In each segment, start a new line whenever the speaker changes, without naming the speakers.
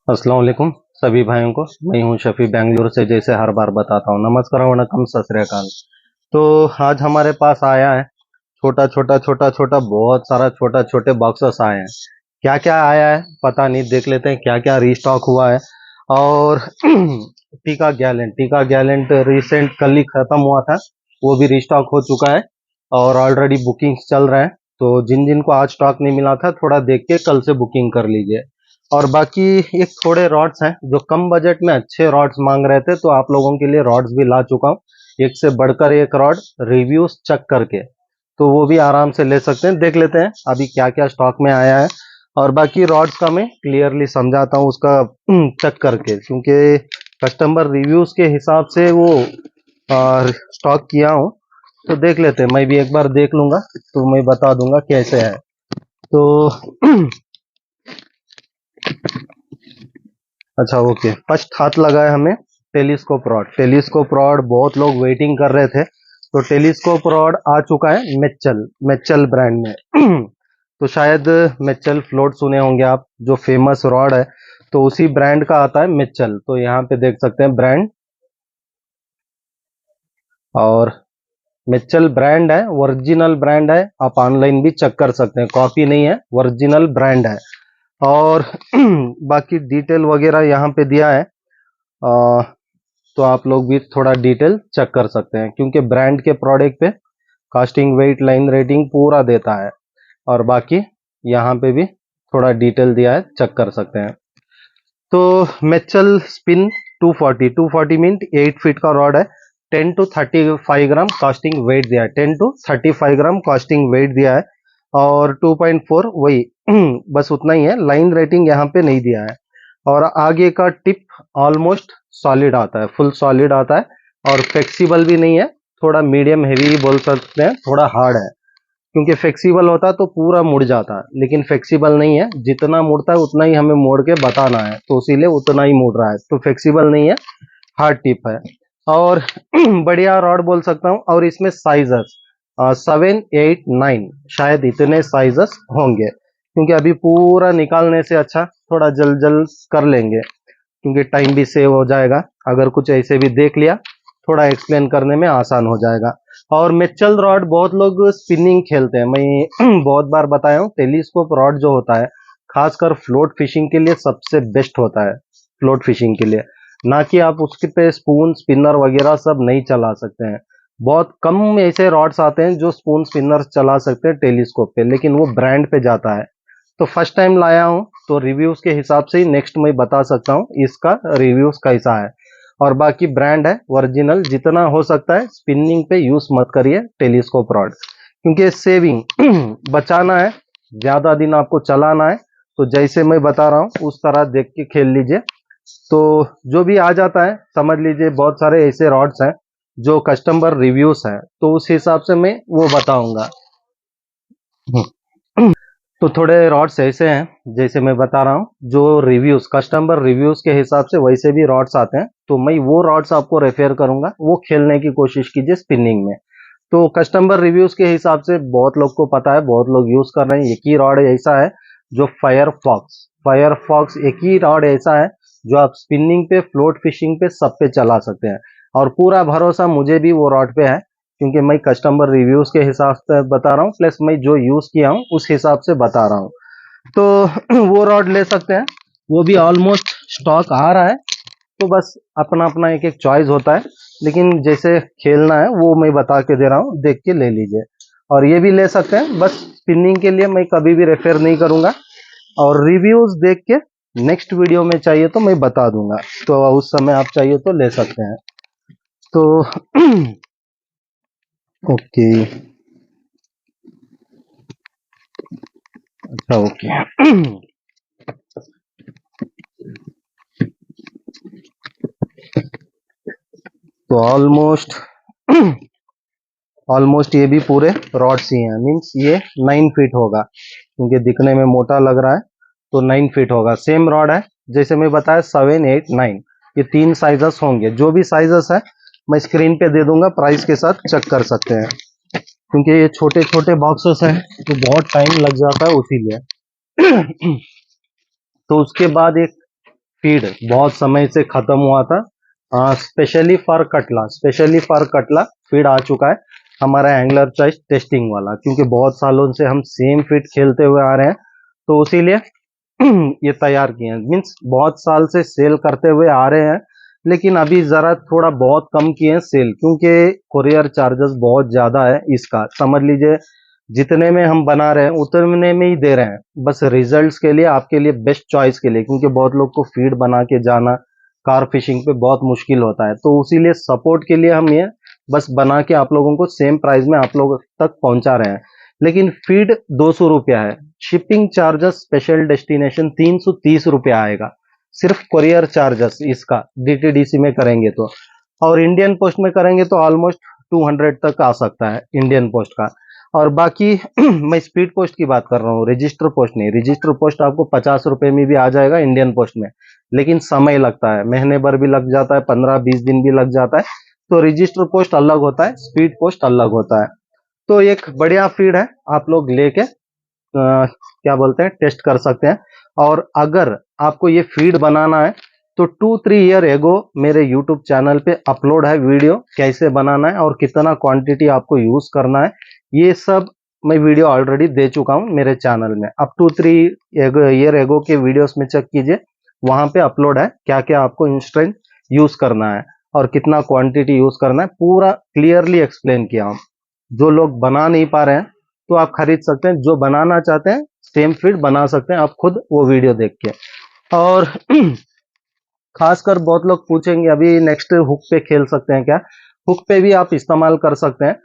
अस्सलाम वालेकुम सभी भाइयों को। मैं हूं शफी बेंगलुरु से, जैसे हर बार बताता हूं। नमस्कार, वणकम, सत श्री अकाल। तो आज हमारे पास आया है छोटा छोटा बहुत सारा छोटा छोटे बॉक्सेस आए हैं। क्या क्या आया है पता नहीं, देख लेते हैं क्या क्या रिस्टॉक हुआ है। और टीका गैलेंट रिसेंट कल ही खत्म हुआ था, वो भी रिस्टॉक हो चुका है और ऑलरेडी बुकिंग्स चल रहे हैं। तो जिन जिन को आज स्टॉक नहीं मिला था, थोड़ा देख के कल से बुकिंग कर लीजिए। और बाकी एक थोड़े रॉड्स हैं जो कम बजट में अच्छे रॉड्स मांग रहे थे, तो आप लोगों के लिए रॉड्स भी ला चुका हूँ। एक से बढ़कर एक रॉड रिव्यूज चेक करके, तो वो भी आराम से ले सकते हैं। देख लेते हैं अभी क्या क्या स्टॉक में आया है, और बाकी रॉड्स का मैं क्लियरली समझाता हूँ उसका चेक करके, क्योंकि कस्टमर रिव्यूज के हिसाब से वो स्टॉक किया हूँ। तो देख लेते हैं, मैं भी एक बार देख लूंगा तो मैं बता दूंगा कैसे है। तो अच्छा, ओके। फर्स्ट हाथ लगा है हमें टेलीस्कोप रॉड बहुत लोग वेटिंग कर रहे थे, तो टेलीस्कोप रॉड आ चुका है मेचल ब्रांड में। तो शायद मेचल फ्लोट सुने होंगे आप, जो फेमस रॉड है, तो उसी ब्रांड का आता है मेचल। तो यहाँ पे देख सकते हैं ब्रांड, और मेचल ब्रांड है, ओरिजिनल ब्रांड है। आप ऑनलाइन भी चेक कर सकते हैं, कॉपी नहीं है, ओरिजिनल ब्रांड है। और बाकी डिटेल वगैरह यहाँ पे दिया है, तो आप लोग भी थोड़ा डिटेल चेक कर सकते हैं, क्योंकि ब्रांड के प्रोडक्ट पे कास्टिंग, वेट, लाइन रेटिंग पूरा देता है। और बाकी यहाँ पे भी थोड़ा डिटेल दिया है, चेक कर सकते हैं। तो मेचल स्पिन 240 मीन 8 फीट का रॉड है। 10 to 35 ग्राम कास्टिंग वेट दिया है, 10 to 35 ग्राम कास्टिंग वेट दिया है। और 2.4 वही बस उतना ही है। लाइन रेटिंग यहाँ पे नहीं दिया है। और आगे का टिप ऑलमोस्ट सॉलिड आता है, फुल सॉलिड आता है, और फ्लेक्सिबल भी नहीं है, थोड़ा मीडियम हेवी बोल सकते हैं, थोड़ा हार्ड है। क्योंकि फ्लेक्सिबल होता तो पूरा मुड़ जाता, लेकिन फ्लेक्सिबल नहीं है। जितना मुड़ता है उतना ही हमें मोड़ के बताना है, तो इसीलिए उतना ही मुड़ रहा है। तो फ्लेक्सिबल नहीं है, हार्ड टिप है। और बढ़िया रॉड बोल सकता हूँ। और इसमें साइजेस 7, 8, 9 शायद इतने साइजेस होंगे, क्योंकि अभी पूरा निकालने से अच्छा थोड़ा जल्द जल्द कर लेंगे, क्योंकि टाइम भी सेव हो जाएगा। अगर कुछ ऐसे भी देख लिया, थोड़ा एक्सप्लेन करने में आसान हो जाएगा। और मेचल रॉड बहुत लोग स्पिनिंग खेलते हैं, मैं बहुत बार बताया हूँ। टेलीस्कोप रॉड जो होता है, खासकर फ्लोट फिशिंग के लिए सबसे बेस्ट होता है। फ्लोट फिशिंग के लिए, ना कि आप उसके पे स्पून स्पिनर वगैरह सब नहीं चला सकते हैं। बहुत कम ऐसे रॉड्स आते हैं जो स्पून स्पिनर चला सकते हैं टेलीस्कोप पे, लेकिन वो ब्रांड पे जाता है। तो फर्स्ट टाइम लाया हूँ, तो रिव्यूज के हिसाब से ही नेक्स्ट मैं बता सकता हूँ इसका रिव्यूज कैसा है। और बाकी ब्रांड है ओरिजिनल, जितना हो सकता है स्पिनिंग पे यूज मत करिए टेलीस्कोप रॉड, क्योंकि सेविंग बचाना है, ज्यादा दिन आपको चलाना है। तो जैसे मैं बता रहा हूँ उस तरह देख के खेल लीजिए, तो जो भी आ जाता है समझ लीजिए। बहुत सारे ऐसे रॉड्स हैं जो कस्टमर रिव्यूज हैं, तो उस हिसाब से मैं वो बताऊंगा। तो थोड़े रॉड्स ऐसे हैं जैसे मैं बता रहा हूँ, जो रिव्यूज कस्टमर रिव्यूज के हिसाब से वैसे भी रॉड्स आते हैं, तो मैं वो रॉड्स आपको रेफर करूंगा, वो खेलने की कोशिश कीजिए स्पिनिंग में। तो कस्टमर रिव्यूज के हिसाब से बहुत लोग को पता है, बहुत लोग यूज कर रहे हैं। एक ही रॉड ऐसा है जो फायर फॉक्स एक ही रॉड ऐसा है जो आप स्पिनिंग पे, फ्लोट फिशिंग पे, सब पे चला सकते हैं। और पूरा भरोसा मुझे भी वो रॉड पे है, क्योंकि मैं कस्टमर रिव्यूज के हिसाब से बता रहा हूँ, प्लस मैं जो यूज किया हूँ उस हिसाब से बता रहा हूँ। तो वो रॉड ले सकते हैं, वो भी ऑलमोस्ट स्टॉक आ रहा है। तो बस अपना अपना एक एक चॉइस होता है, लेकिन जैसे खेलना है वो मैं बता के दे रहा हूँ, देख के ले लीजिए। और ये भी ले सकते हैं, बस स्पिनिंग के लिए मैं कभी भी रेफर नहीं करूंगा। और रिव्यूज देख के नेक्स्ट वीडियो में चाहिए तो मैं बता दूंगा, तो उस समय आप चाहिए तो ले सकते हैं। तो ओके, अच्छा, ओके। तो ऑलमोस्ट ये भी पूरे रॉड्स ही हैं, मीन्स ये 9 फीट होगा, क्योंकि दिखने में मोटा लग रहा है, तो 9 फीट होगा। सेम रॉड है जैसे मैं बताया, 7, 8, 9, ये 3 साइजेस होंगे। जो भी साइजेस है मैं स्क्रीन पे दे दूंगा, प्राइस के साथ चेक कर सकते हैं। क्योंकि ये छोटे छोटे बॉक्सेस हैं तो बहुत टाइम लग जाता है उसीलिए। तो उसके बाद एक फीड बहुत समय से खत्म हुआ था, स्पेशली फॉर कटला फीड आ चुका है, हमारा एंगलर चॉइस टेस्टिंग वाला, क्योंकि बहुत सालों से हम सेम फीड खेलते हुए आ रहे हैं, तो इसीलिए ये तैयार किए हैं। मीन्स बहुत साल से सेल करते हुए आ रहे हैं, लेकिन अभी जरा थोड़ा बहुत कम किए हैं सेल, क्योंकि कोरियर चार्जेस बहुत ज्यादा है इसका। समझ लीजिए जितने में हम बना रहे हैं उतने में ही दे रहे हैं, बस रिजल्ट्स के लिए, आपके लिए बेस्ट चॉइस के लिए, क्योंकि बहुत लोग को फीड बना के जाना कार फिशिंग पे बहुत मुश्किल होता है, तो उसीलिए सपोर्ट के लिए हम ये बस बना के आप लोगों को सेम प्राइस में आप लोगों तक पहुंचा रहे हैं। लेकिन फीड 200 रुपया है, शिपिंग चार्जेस स्पेशल डेस्टिनेशन 330 रुपया आएगा, सिर्फ कोरियर चार्जेस इसका डीटीडीसी में करेंगे तो, और इंडियन पोस्ट में करेंगे तो ऑलमोस्ट 200 तक आ सकता है इंडियन पोस्ट का। और बाकी मैं स्पीड पोस्ट की बात कर रहा हूँ, रजिस्टर पोस्ट नहीं। रजिस्टर पोस्ट आपको 50 रुपए में भी आ जाएगा इंडियन पोस्ट में, लेकिन समय लगता है, महीने भर भी लग जाता है, 15-20 दिन भी लग जाता है। तो रजिस्टर पोस्ट अलग होता है, स्पीड पोस्ट अलग होता है। तो एक बढ़िया फीड है, आप लोग लेके क्या बोलते हैं टेस्ट कर सकते हैं। और अगर आपको ये फीड बनाना है तो 2-3 ईयर एगो मेरे यूट्यूब चैनल पे अपलोड है वीडियो, कैसे बनाना है और कितना क्वांटिटी आपको यूज करना है, ये सब मैं वीडियो ऑलरेडी दे चुका हूं मेरे चैनल में। अब 2-3 ईयर एगो के वीडियोस में चेक कीजिए, वहां पे अपलोड है क्या क्या आपको इंस्टेंट यूज करना है और कितना क्वांटिटी यूज करना है, पूरा क्लियरली एक्सप्लेन किया हूं। जो लोग बना नहीं पा रहे हैं तो आप खरीद सकते हैं, जो बनाना चाहते हैं सेम फीड बना सकते हैं आप खुद वो वीडियो देख के। और खासकर बहुत लोग पूछेंगे अभी नेक्स्ट हुक पे खेल सकते हैं क्या? हुक पे भी आप इस्तेमाल कर सकते हैं।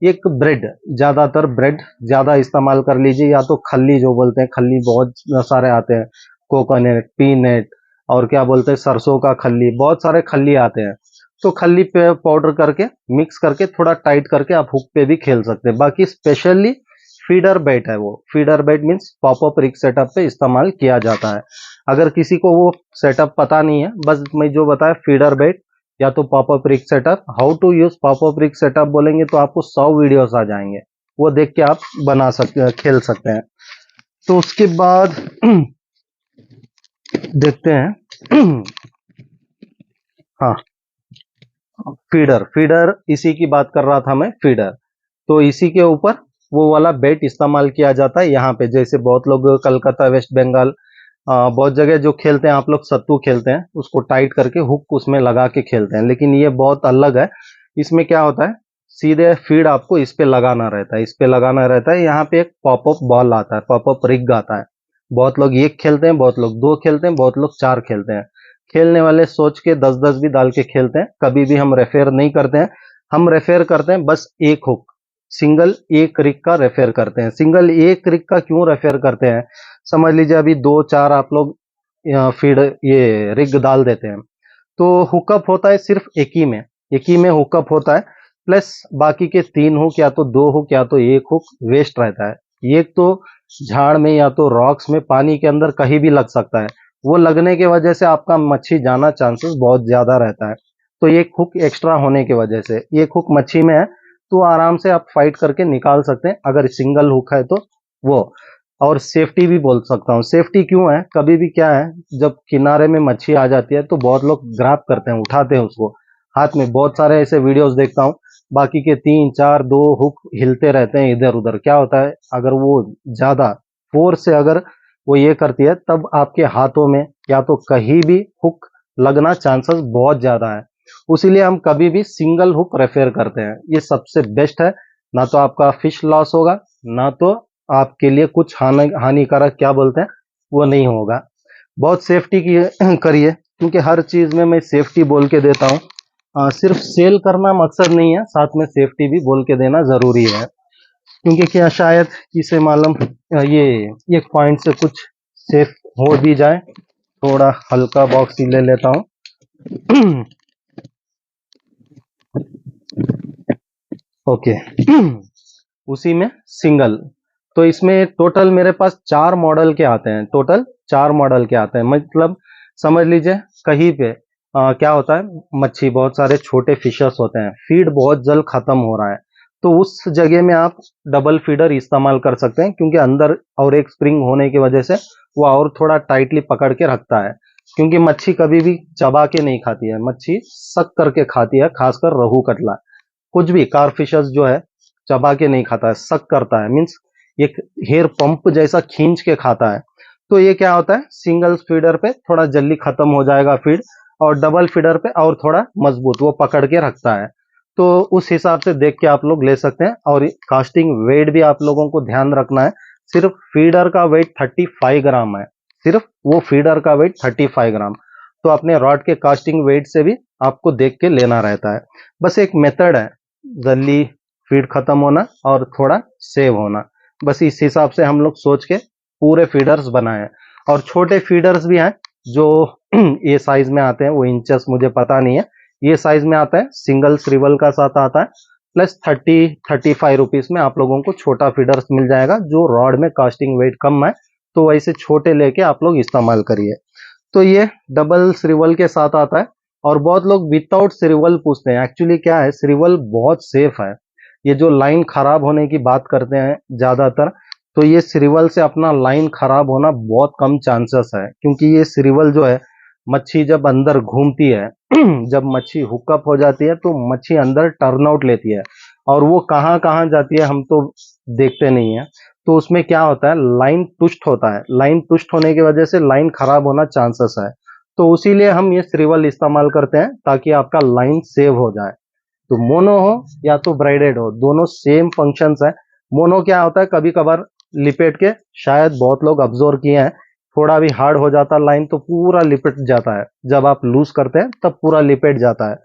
एक ब्रेड, ज्यादातर ब्रेड ज्यादा इस्तेमाल कर लीजिए, या तो खल्ली जो बोलते हैं, खल्ली बहुत सारे आते हैं, कोकोनट, पीनट, और क्या बोलते हैं सरसों का खल्ली, बहुत सारे खल्ली आते हैं। तो खल्ली पे पाउडर करके मिक्स करके थोड़ा टाइट करके आप हुक पे भी खेल सकते हैं। बाकी स्पेशली फीडर बेट है, वो फीडर बेट मीन्स पॉपअप रिग सेटअप पे इस्तेमाल किया जाता है। अगर किसी को वो सेटअप पता नहीं है, बस मैं जो बताया फीडर बेट या तो pop up rig setup, how to use pop up rig setup बोलेंगे तो आपको 100 वीडियोस आ जाएंगे, वो देख के आप बना सकते खेल सकते हैं। तो उसके बाद देखते हैं हाँ, फीडर फीडर इसी की बात कर रहा था मैं, फीडर। तो इसी के ऊपर वो वाला बेट इस्तेमाल किया जाता है यहाँ पे। जैसे बहुत लोग कलकत्ता, वेस्ट बंगाल, बहुत जगह जो खेलते हैं आप लोग सत्तू खेलते हैं, उसको टाइट करके हुक उसमें लगा के खेलते हैं, लेकिन ये बहुत अलग है। इसमें क्या होता है, सीधे फीड आपको इस पे लगाना रहता है, इस पे लगाना रहता है। यहाँ पे एक पॉपअप बॉल आता है, पॉपअप रिग आता है। बहुत लोग एक खेलते हैं, बहुत लोग 2 खेलते हैं, बहुत लोग 4 खेलते हैं। खेलने वाले सोच के 10-10 भी डाल के खेलते हैं, कभी भी हम रेफेर नहीं करते हैं। हम रेफेर करते हैं बस एक हुक, सिंगल एक रिग का रेफेर करते हैं। सिंगल एक रिग का क्यों रेफेर करते हैं, समझ लीजिए अभी 2-4 आप लोग फीड ये रिग डाल देते हैं, तो हुकअप होता है सिर्फ एक ही में हुकअप होता है, प्लस बाकी के 3 हुक या तो 2 हुक या तो 1 हुक वेस्ट रहता है। एक तो झाड़ में या तो रॉक्स में, पानी के अंदर कहीं भी लग सकता है, वो लगने की वजह से आपका मच्छी जाना चांसेस बहुत ज्यादा रहता है। तो एक हुक एक्स्ट्रा होने की वजह से, एक हुक मच्छी में है तो आराम से आप फाइट करके निकाल सकते हैं, अगर सिंगल हुक है तो वो। और सेफ्टी भी बोल सकता हूँ, सेफ्टी क्यों है, कभी भी क्या है, जब किनारे में मच्छी आ जाती है तो बहुत लोग ग्रैब करते हैं, उठाते हैं उसको हाथ में। बहुत सारे ऐसे वीडियोस देखता हूँ, बाकी के 3-4 2 हुक हिलते रहते हैं इधर उधर। क्या होता है, अगर वो ज्यादा फोर्स से अगर वो ये करती है, तब आपके हाथों में या तो कहीं भी हुक लगना चांसेस बहुत ज्यादा है। उसीलिए हम कभी भी सिंगल हुक रेफर करते हैं, ये सबसे बेस्ट है। ना तो आपका फिश लॉस होगा, ना तो आपके लिए कुछ हानिकारक क्या बोलते हैं वो नहीं होगा। बहुत सेफ्टी की करिए, क्योंकि हर चीज में मैं सेफ्टी बोल के देता हूँ। सिर्फ सेल करना मकसद नहीं है, साथ में सेफ्टी भी बोल के देना जरूरी है। क्योंकि क्या शायद किसे मालूम ये एक पॉइंट से कुछ सेफ हो भी जाए। थोड़ा हल्का बॉक्स ही ले लेता हूँ। ओके। उसी में सिंगल, तो इसमें टोटल मेरे पास 4 मॉडल के आते हैं, टोटल 4 मॉडल के आते हैं। मतलब समझ लीजिए कहीं पे क्या होता है, मच्छी बहुत सारे छोटे फिशर्स होते हैं, फीड बहुत जल्द खत्म हो रहा है, तो उस जगह में आप डबल फीडर इस्तेमाल कर सकते हैं, क्योंकि अंदर और एक स्प्रिंग होने की वजह से वो और थोड़ा टाइटली पकड़ के रखता है। क्योंकि मच्छी कभी भी चबा के नहीं खाती है, मच्छी सक करके खाती है, खासकर रोहू कतला। कुछ भी कार फिशर्स जो है चबा के नहीं खाता है, सक करता है, मीन्स एक हेयर पंप जैसा खींच के खाता है। तो ये क्या होता है, सिंगल फीडर पे थोड़ा जल्दी खत्म हो जाएगा फीड, और डबल फीडर पे और थोड़ा मजबूत वो पकड़ के रखता है। तो उस हिसाब से देख के आप लोग ले सकते हैं। और कास्टिंग वेट भी आप लोगों को ध्यान रखना है, सिर्फ फीडर का वेट 35 ग्राम है, सिर्फ वो फीडर का वेट 35 ग्राम। तो अपने रॉड के कास्टिंग वेट से भी आपको देख के लेना रहता है। बस एक मेथड है, जल्दी फीड खत्म होना और थोड़ा सेव होना, बस इस हिसाब से हम लोग सोच के पूरे फीडर्स बनाए। और छोटे फीडर्स भी हैं जो ये साइज में आते हैं, वो इंचेस मुझे पता नहीं है, ये साइज में आता है, सिंगल श्रिवल का साथ आता है, प्लस 30-35 रुपीज में आप लोगों को छोटा फीडर्स मिल जाएगा, जो रॉड में कास्टिंग वेट कम है, तो वैसे छोटे लेके आप लोग इस्तेमाल करिए। तो ये डबल श्रिवल के साथ आता है। और बहुत लोग विदाउट श्रिवल पूछते हैं, एक्चुअली क्या है, श्रिवल बहुत सेफ है। ये जो लाइन खराब होने की बात करते हैं ज्यादातर, तो ये श्रिवल से अपना लाइन खराब होना बहुत कम चांसेस है, क्योंकि ये श्रिवल जो है, मच्छी जब अंदर घूमती है जब मच्छी हुकअप हो जाती है, तो मच्छी अंदर टर्न आउट लेती है, और वो कहाँ कहाँ जाती है हम तो देखते नहीं है। तो उसमें क्या होता है, लाइन ट्विस्ट होता है, लाइन ट्विस्ट होने की वजह से लाइन खराब होना चांसेस है। तो उसीलिए हम ये श्रिवल इस्तेमाल करते हैं, ताकि आपका लाइन सेव हो जाए। तो मोनो हो या तो ब्राइडेड हो, दोनों सेम फंक्शंस है। मोनो क्या होता है, कभी कभार लिपेट के, शायद बहुत लोग ऑब्जर्व किए हैं, थोड़ा भी हार्ड हो जाता है लाइन तो पूरा लिपट जाता है, जब आप लूज करते हैं तब पूरा लिपेट जाता है।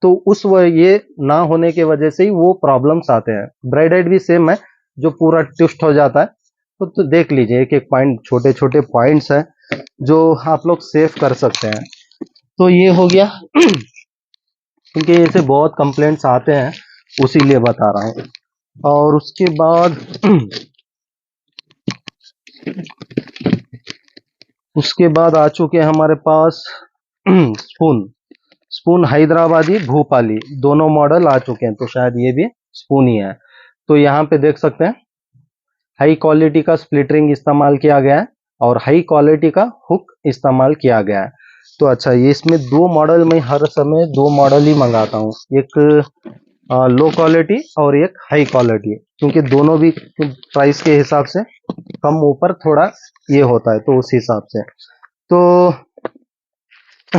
तो ये ना होने की वजह से ही वो प्रॉब्लम्स आते हैं। ब्राइडेड भी सेम है, जो पूरा ट्विस्ट हो जाता है। तो देख लीजिए, एक एक पॉइंट, छोटे छोटे पॉइंट्स हैं जो आप लोग सेव कर सकते हैं। तो ये हो गया क्योंकि ऐसे बहुत कंप्लेंट्स आते हैं, उसीलिए बता रहा हूँ। और उसके बाद आ चुके हैं हमारे पास स्पून। स्पून हैदराबादी, भोपाली, दोनों मॉडल आ चुके हैं, तो शायद ये भी स्पून ही है। तो यहाँ पे देख सकते हैं, हाई क्वालिटी का स्प्लिट रिंग इस्तेमाल किया गया है, और हाई क्वालिटी का हुक इस्तेमाल किया गया है। तो अच्छा, ये इसमें दो मॉडल, मैं हर समय दो मॉडल ही मंगाता हूँ, एक लो क्वालिटी और एक हाई क्वालिटी, क्योंकि दोनों भी प्राइस के हिसाब से कम ऊपर थोड़ा ये होता है, तो उस हिसाब से। तो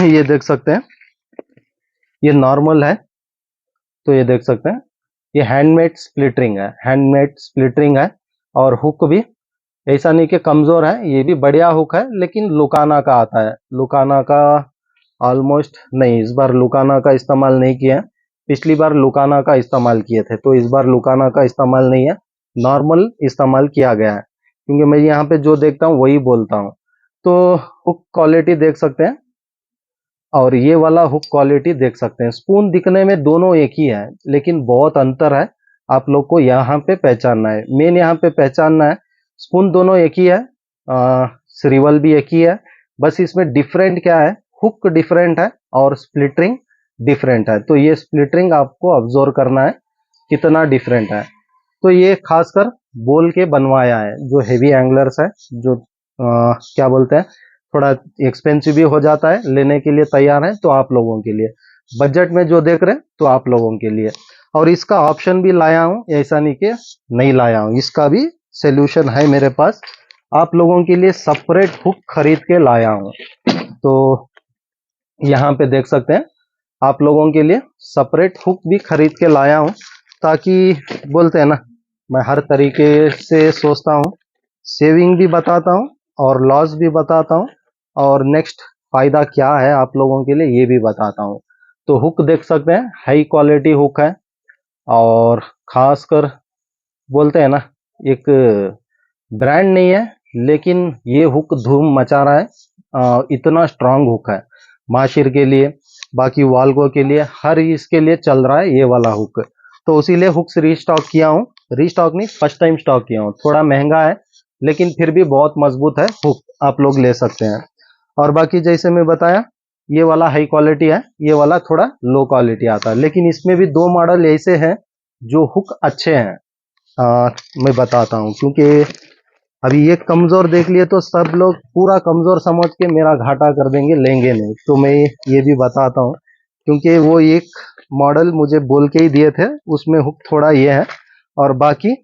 ये देख सकते हैं, ये नॉर्मल है, तो ये देख सकते हैं, ये हैंडमेड स्प्लिट रिंग है, हैंडमेड स्प्लिट रिंग है। और हुक भी ऐसा नहीं कि कमजोर है, ये भी बढ़िया हुक है, लेकिन लुकाना का आता है, लुकाना का ऑलमोस्ट नहीं, इस बार लुकाना का इस्तेमाल नहीं किया है, पिछली बार लुकाना का इस्तेमाल किए थे, तो इस बार लुकाना का इस्तेमाल नहीं है, नॉर्मल इस्तेमाल किया गया है, क्योंकि मैं यहाँ पे जो देखता हूँ वही बोलता हूँ। तो हुक क्वालिटी देख सकते हैं, और ये वाला हुक क्वालिटी देख सकते हैं। स्पून दिखने में दोनों एक ही है, लेकिन बहुत अंतर है, आप लोग को यहाँ पे पहचानना है, मेन यहाँ पे पहचानना है। स्पून दोनों एक ही है, श्रिवल भी एक ही है, बस इसमें डिफरेंट क्या है, हुक डिफरेंट है और स्प्लिटरिंग डिफरेंट है। तो ये स्प्लिटरिंग आपको ऑब्जर्व करना है कितना डिफरेंट है। तो ये खासकर बोल के बनवाया है, जो हेवी एंगलर्स है, जो क्या बोलते हैं, थोड़ा एक्सपेंसिव भी हो जाता है, लेने के लिए तैयार है, तो आप लोगों के लिए बजट में जो देख रहे हैं, तो आप लोगों के लिए। और इसका ऑप्शन भी लाया हूं, ऐसा नहीं कि नहीं लाया हूं, इसका भी सोल्यूशन है मेरे पास, आप लोगों के लिए सेपरेट हुक खरीद के लाया हूं। तो यहाँ पे देख सकते हैं, आप लोगों के लिए सेपरेट हुक भी खरीद के लाया हूं, ताकि बोलते हैं ना, मैं हर तरीके से सोचता हूं, सेविंग भी बताता हूं और लॉस भी बताता हूं, और नेक्स्ट फायदा क्या है आप लोगों के लिए ये भी बताता हूं। तो हुक देख सकते हैं, हाई क्वालिटी हुक है, और खासकर बोलते हैं ना, एक ब्रांड नहीं है, लेकिन ये हुक धूम मचा रहा है, इतना स्ट्रांग हुक है, माशिर के लिए, बाकी वाल्गो के लिए, हर इसके लिए चल रहा है ये वाला हुक। तो इसीलिए हुक्स रीस्टॉक किया हूँ, रीस्टॉक नहीं, फर्स्ट टाइम स्टॉक किया हूँ, थोड़ा महंगा है, लेकिन फिर भी बहुत मजबूत है हुक, आप लोग ले सकते हैं। और बाकी जैसे मैं बताया, ये वाला हाई क्वालिटी है, ये वाला थोड़ा लो क्वालिटी आता है, लेकिन इसमें भी दो मॉडल ऐसे हैं जो हुक अच्छे हैं मैं बताता हूँ, क्योंकि अभी ये कमजोर देख लिए तो सब लोग पूरा कमजोर समझ के मेरा घाटा कर देंगे, लेंगे नहीं। तो मैं ये भी बताता हूँ, क्योंकि वो एक मॉडल मुझे बोल के ही दिए थे, उसमें हुक थोड़ा ये है, और बाकी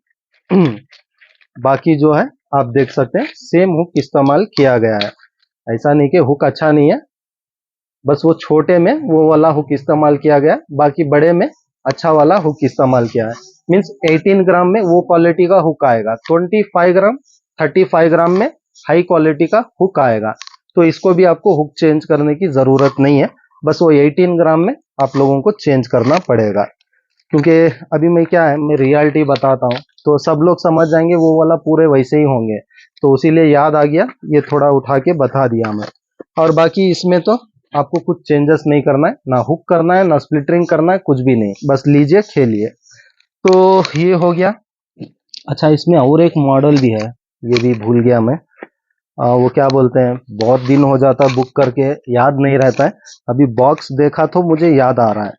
बाकी जो है आप देख सकते हैं सेम हुक इस्तेमाल किया गया है। ऐसा नहीं कि हुक अच्छा नहीं है, बस वो छोटे में वो वाला हुक इस्तेमाल किया गया, बाकी बड़े में अच्छा वाला हुक इस्तेमाल किया है। मीन्स 18 ग्राम में वो क्वालिटी का हुक आएगा, 25 ग्राम 35 ग्राम में हाई क्वालिटी का हुक आएगा। तो इसको भी आपको हुक चेंज करने की जरूरत नहीं है, बस वो 18 ग्राम में आप लोगों को चेंज करना पड़ेगा। क्योंकि अभी मैं क्या है, मैं रियलिटी बताता हूँ तो सब लोग समझ जाएंगे, वो वाला पूरे वैसे ही होंगे। तो इसीलिए याद आ गया, ये थोड़ा उठा के बता दिया मैं। और बाकी इसमें तो आपको कुछ चेंजेस नहीं करना है, ना हुक करना है, ना स्प्लिटरिंग करना है, कुछ भी नहीं, बस लीजिए खेलिए। तो ये हो गया। अच्छा, इसमें और एक मॉडल भी है, ये भी भूल गया मैं। वो क्या बोलते हैं, बहुत दिन हो जाता है बुक करके, याद नहीं रहता है। अभी बॉक्स देखा तो मुझे याद आ रहा है,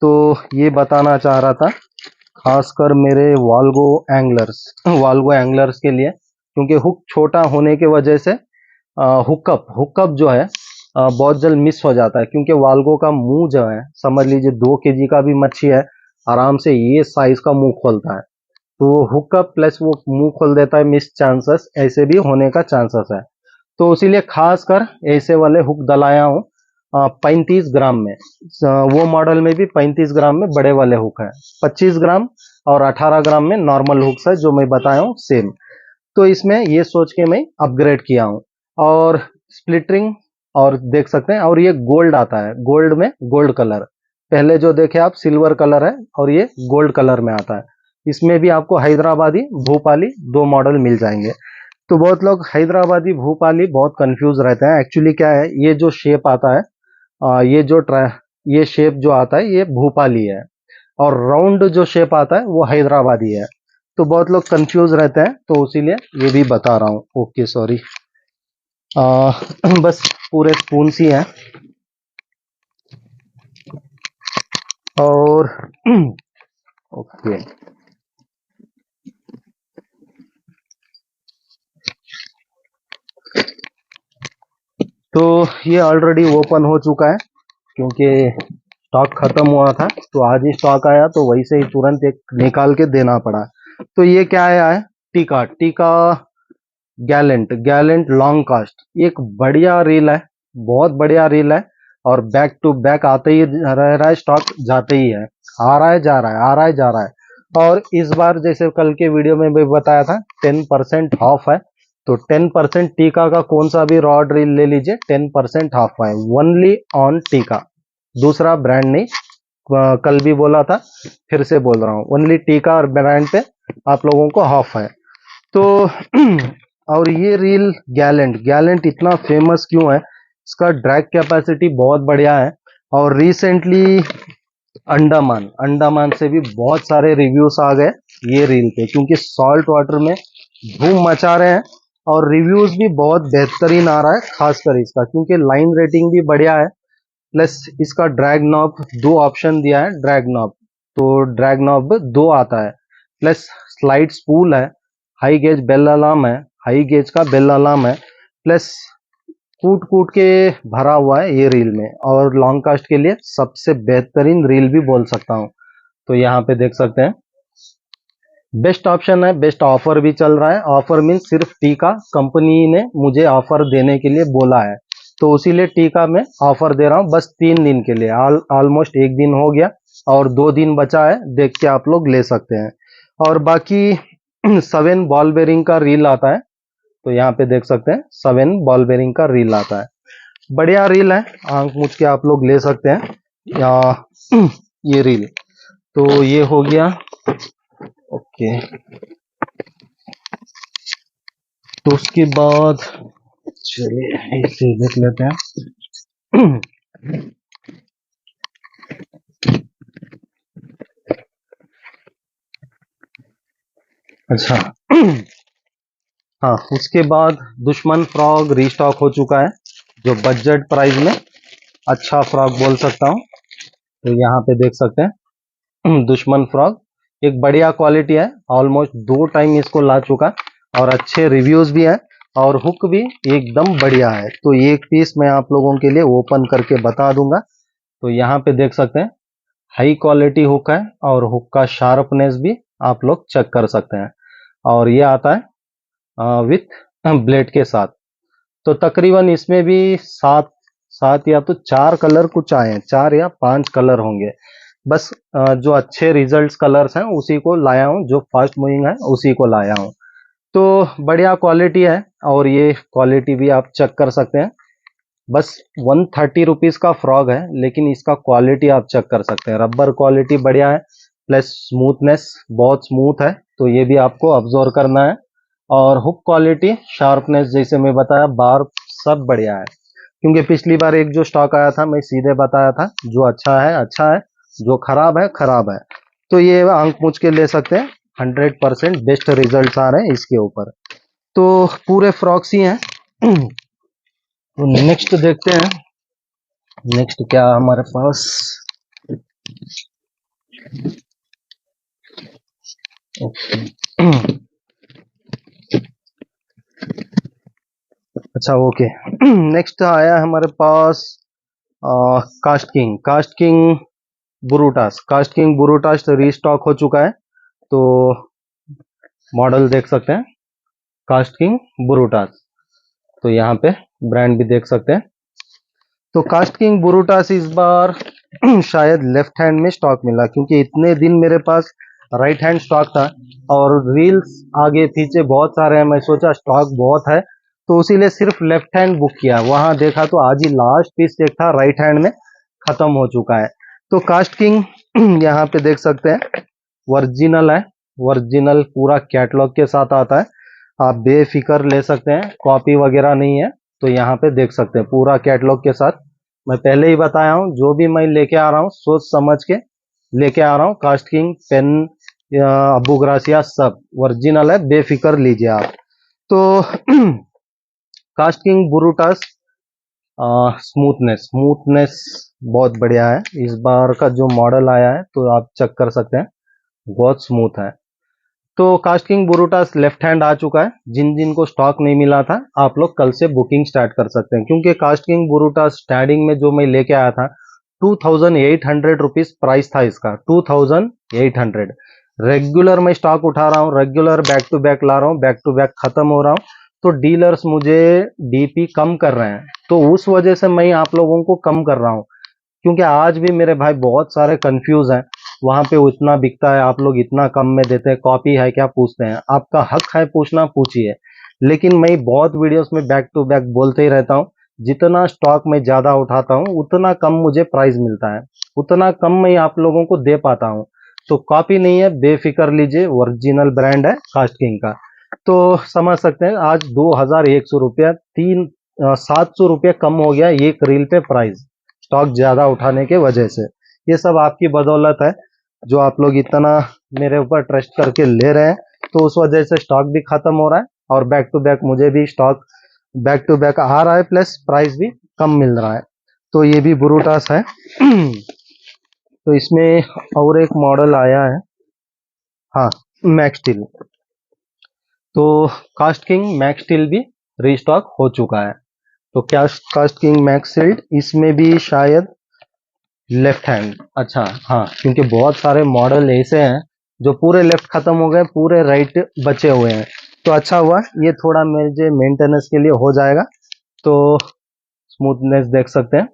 तो ये बताना चाह रहा था, खासकर मेरे वाल्गो एंगलर्स के लिए, क्योंकि हुक छोटा होने की वजह से हुकअप हुकअप जो है बहुत जल्द मिस हो जाता है। क्योंकि वाल्गो का मुंह जो है, समझ लीजिए 2 kg का भी मच्छी है, आराम से ये साइज का मुंह खोलता है। तो वो हुकअप प्लस वो मुंह खोल देता है, मिस चांसेस ऐसे भी होने का चांसेस है। तो इसीलिए खासकर ऐसे वाले हुक दलाया हूँ 35 ग्राम में। वो मॉडल में भी 35 ग्राम में बड़े वाले हुक है, 25 ग्राम और 18 ग्राम में नॉर्मल हुक्स है, जो मैं बताया हूँ सेम। तो इसमें ये सोच के मैं अपग्रेड किया हूँ। और स्प्लिटरिंग और देख सकते हैं, और ये गोल्ड आता है, गोल्ड में गोल्ड कलर, पहले जो देखे आप सिल्वर कलर है, और ये गोल्ड कलर में आता है। इसमें भी आपको हैदराबादी भोपाली 2 मॉडल मिल जाएंगे। तो बहुत लोग हैदराबादी भोपाली बहुत कंफ्यूज रहते हैं। एक्चुअली क्या है, ये जो शेप आता है, ये शेप जो आता है ये भोपाली है, और राउंड जो शेप आता है वो हैदराबादी है। तो बहुत लोग कंफ्यूज रहते हैं, तो इसीलिए ये भी बता रहा हूँ। Okay, sorry. बस पूरे स्पून सी हैं। और ओके, तो ये ऑलरेडी ओपन हो चुका है, क्योंकि स्टॉक खत्म हुआ था, तो आज ही स्टॉक आया, तो वैसे ही तुरंत एक निकाल के देना पड़ा। तो ये क्या आया है, टीका टीका गैलेंट गैलेंट लॉन्ग कास्ट, एक बढ़िया रील है, बहुत बढ़िया रील है। और बैक टू बैक आते ही रह रहा है, स्टॉक जाते ही है, आ रहा है जा रहा है, आ रहा है जा रहा है। और इस बार जैसे कल के वीडियो में भी बताया था 10% ऑफ है। तो 10% टीका का कौन सा भी रॉड रील ले लीजिए, 10% ऑफ है, ओनली ऑन टीका, दूसरा ब्रांड नहीं। कल भी बोला था, फिर से बोल रहा हूँ, ओनली टीका और ब्रांड पे आप लोगों को ऑफ है। तो और ये रील गैलेंट गैलेंट इतना फेमस क्यों है, इसका ड्रैग कैपेसिटी बहुत बढ़िया है। और रिसेंटली अंडमान अंडमान से भी बहुत सारे रिव्यूज आ गए ये रील पे, क्योंकि सॉल्ट वाटर में धूम मचा रहे हैं, और रिव्यूज भी बहुत बेहतरीन आ रहा है, खासकर इसका, क्योंकि लाइन रेटिंग भी बढ़िया है। प्लस इसका ड्रैग नॉब 2 ऑप्शन दिया है, ड्रैग नॉब, तो ड्रैग नॉब 2 आता है। प्लस स्लाइड स्पूल है, हाई गेज बेल अलार्म है, हाई गेज का बेल अलार्म है। प्लस कूट कूट के भरा हुआ है ये रील में, और लॉन्ग कास्ट के लिए सबसे बेहतरीन रील भी बोल सकता हूँ। तो यहाँ पे देख सकते हैं, बेस्ट ऑप्शन है, बेस्ट ऑफर भी चल रहा है। ऑफर मीन सिर्फ टीका कंपनी ने मुझे ऑफर देने के लिए बोला है, तो उसीलिए टीका में ऑफर दे रहा हूँ, बस 3 दिन के लिए। ऑलमोस्ट 1 दिन हो गया, और 2 दिन बचा है, देख के आप लोग ले सकते हैं। और बाकी 7 बॉल बेरिंग का रील आता है, तो यहाँ पे देख सकते हैं 7 बॉल बेरिंग का रील आता है, बढ़िया रील है, आंख मूछ के आप लोग ले सकते हैं या ये रील। तो ये हो गया। ओके, तो उसके बाद चलिए इसे देख लेते हैं। अच्छा, हाँ, उसके बाद दुश्मन फ्रॉग रीस्टॉक हो चुका है, जो बजट प्राइस में अच्छा फ्रॉग बोल सकता हूँ। तो यहाँ पे देख सकते हैं दुश्मन फ्रॉग एक बढ़िया क्वालिटी है, ऑलमोस्ट 2 टाइम इसको ला चुका और अच्छे रिव्यूज भी हैं और हुक भी एकदम बढ़िया है। तो एक पीस मैं आप लोगों के लिए ओपन करके बता दूंगा। तो यहाँ पे देख सकते हैं हाई क्वालिटी हुक है और हुक का शार्पनेस भी आप लोग चेक कर सकते हैं। और ये आता है विथ ब्लेड के साथ। तो तकरीबन इसमें भी सात सात या तो 4 कलर कुछ आए हैं, 4 या 5 कलर होंगे। बस जो अच्छे रिजल्ट्स कलर्स हैं उसी को लाया हूँ, जो फास्ट मूविंग है उसी को लाया हूँ। तो बढ़िया क्वालिटी है और ये क्वालिटी भी आप चेक कर सकते हैं। बस 130 रुपीज का फ्रॉग है, लेकिन इसका क्वालिटी आप चेक कर सकते हैं। रबर क्वालिटी बढ़िया है, प्लस स्मूथनेस बहुत स्मूथ है, तो ये भी आपको ऑब्जर्व करना है। और हुक क्वालिटी, शार्पनेस, जैसे मैं बताया, बार सब बढ़िया है। क्योंकि पिछली बार एक जो स्टॉक आया था मैं सीधे बताया था, जो अच्छा है अच्छा है, जो खराब है खराब है। तो ये आंख मूंछ के ले सकते हैं, 100% बेस्ट रिजल्ट आ रहे हैं इसके ऊपर। तो पूरे फ्रॉक्स ही हैं। तो नेक्स्ट देखते हैं, नेक्स्ट क्या हमारे पास। अच्छा ओके। नेक्स्ट आया है हमारे पास KastKing Brutus. KastKing Brutus restock हो चुका है। तो मॉडल देख सकते हैं, कास्ट किंग बुरुटास। तो यहाँ पे ब्रांड भी देख सकते हैं। तो कास्ट किंग बुरुटास इस बार शायद लेफ्ट हैंड में स्टॉक मिला, क्योंकि इतने दिन मेरे पास राइट हैंड स्टॉक था और रील्स आगे पीछे बहुत सारे हैं, मैं सोचा स्टॉक बहुत है तो इसीलिए सिर्फ लेफ्ट हैंड बुक किया। वहां देखा तो आज ही लास्ट पीस एक था राइट हैंड में, खत्म हो चुका है। तो कास्ट किंग यहाँ पे देख सकते हैं, ओरिजिनल है, ओरिजिनल पूरा कैटलॉग के साथ आता है। आप बेफिक्र ले सकते हैं, कॉपी वगैरह नहीं है। तो यहाँ पे देख सकते हैं पूरा कैटलॉग के साथ। मैं पहले ही बताया हूँ, जो भी मैं लेके आ रहा हूँ सोच समझ के लेके आ रहा हूँ। KastKing Penn, Abu Garcia सब ओरिजिनल है, बेफिक्र लीजिए आप। तो KastKing Brutus smoothness smoothness बहुत बढ़िया है। इस बार का जो मॉडल आया है तो आप चेक कर सकते हैं, बहुत स्मूथ है। तो कास्टिंग बुरुटास लेफ्ट हैंड आ चुका है। जिन जिन को स्टॉक नहीं मिला था आप लोग कल से बुकिंग स्टार्ट कर सकते हैं, क्योंकि कास्टिंग बुरुटास स्टार्टिंग में जो मैं लेके आया था 2800 रुपीज प्राइस था इसका, 2800। रेगुलर मैं स्टॉक उठा रहा हूँ, रेगुलर बैक टू बैक ला रहा हूँ, बैक टू बैक खत्म हो रहा हूँ। तो डीलर्स मुझे डीपी कम कर रहे हैं, तो उस वजह से मैं आप लोगों को कम कर रहा हूँ। क्योंकि आज भी मेरे भाई बहुत सारे कंफ्यूज हैं, वहां पे उतना बिकता है, आप लोग इतना कम में देते हैं, कॉपी है क्या पूछते हैं। आपका हक है पूछना, पूछिए। लेकिन मैं बहुत वीडियोस में बैक टू बैक बोलते ही रहता हूँ, जितना स्टॉक मैं ज्यादा उठाता हूँ उतना कम मुझे प्राइस मिलता है, उतना कम मैं आप लोगों को दे पाता हूँ। तो कॉपी नहीं है, बेफिक्र लीजिए, ओरिजिनल ब्रांड है कास्ट किंग का। तो समझ सकते हैं आज 2100 रुपया, 700 रुपया कम हो गया एक रील पे प्राइस, स्टॉक ज्यादा उठाने के वजह से। ये सब आपकी बदौलत है, जो आप लोग इतना मेरे ऊपर ट्रस्ट करके ले रहे हैं, तो उस वजह से स्टॉक भी खत्म हो रहा है और बैक टू बैक मुझे भी स्टॉक बैक टू बैक आ रहा है, प्लस प्राइस भी कम मिल रहा है। तो ये भी बुरुटास है। तो इसमें और एक मॉडल आया है, हाँ, मैक्स स्टील। तो कास्ट किंग मैक्स स्टील भी रीस्टॉक हो चुका है। तो क्या कास्ट किंग मैक्स स्टील, इसमें भी शायद लेफ्ट हैंड, अच्छा हाँ, क्योंकि बहुत सारे मॉडल ऐसे हैं जो पूरे लेफ्ट खत्म हो गए, पूरे राइट बचे हुए हैं। तो अच्छा हुआ, ये थोड़ा मुझे मेंटेनेंस के लिए हो जाएगा। तो स्मूथनेस देख सकते हैं,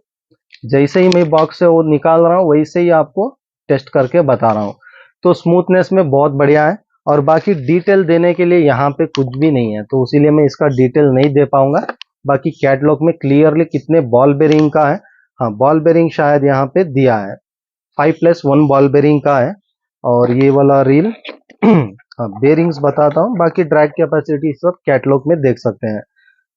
जैसे ही मैं बॉक्स से वो निकाल रहा हूँ वैसे ही आपको टेस्ट करके बता रहा हूँ। तो स्मूथनेस में बहुत बढ़िया है। और बाकी डिटेल देने के लिए यहाँ पे कुछ भी नहीं है, तो इसीलिए मैं इसका डिटेल नहीं दे पाऊंगा। बाकी कैटलॉग में क्लियरली कितने बॉल बेरिंग का है, हाँ बॉल बेरिंग शायद यहाँ पे दिया है, 5+1 बॉल बेरिंग का है। और ये वाला रील हाँ बेरिंग्स बताता हूँ, बाकी ड्रैग कैपेसिटी सब कैटलॉग में देख सकते हैं।